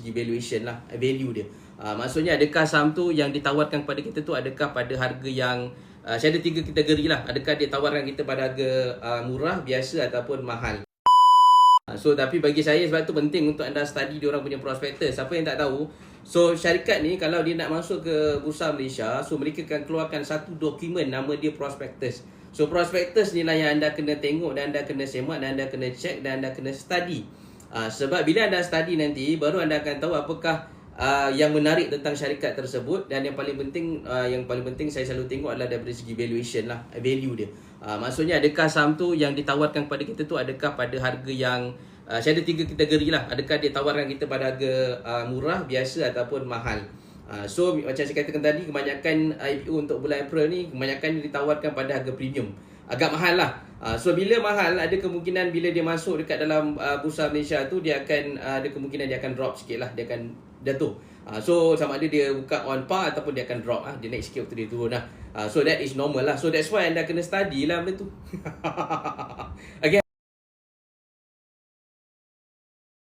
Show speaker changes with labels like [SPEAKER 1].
[SPEAKER 1] segi valuation lah, value dia. Maksudnya adakah saham tu yang ditawarkan kepada kita tu adakah pada harga yang saya ada 3 kategori lah. Adakah dia tawarkan kita pada harga murah, biasa ataupun mahal. So tapi bagi saya sebab tu penting untuk anda study diorang punya prospektus. Siapa yang tak tahu, so syarikat ni kalau dia nak masuk ke Bursa Malaysia, so mereka akan keluarkan satu dokumen nama dia prospektus. So prospektus ni lah yang anda kena tengok dan anda kena semak dan anda kena check dan anda kena study. Sebab bila anda study nanti baru anda akan tahu apakah yang menarik tentang syarikat tersebut. Dan yang paling penting saya selalu tengok adalah dari segi valuation lah, value dia. Maksudnya adakah saham tu yang ditawarkan kepada kita tu adakah pada harga yang saya ada 3 kategori lah. Adakah dia tawarkan kita pada harga murah, biasa ataupun mahal. So macam saya katakan tadi, kebanyakan IPO untuk bulan April ni kebanyakan ditawarkan pada harga premium, agak mahal lah. So bila mahal, ada kemungkinan bila dia masuk dekat dalam Bursa Malaysia tu dia akan ada kemungkinan dia akan drop sikit lah, dia akan jatuh. So sama ada dia buka on par ataupun dia akan drop, dia naik sikit waktu dia turun lah. So that is normal lah. So that's why anda kena study lah benda tu.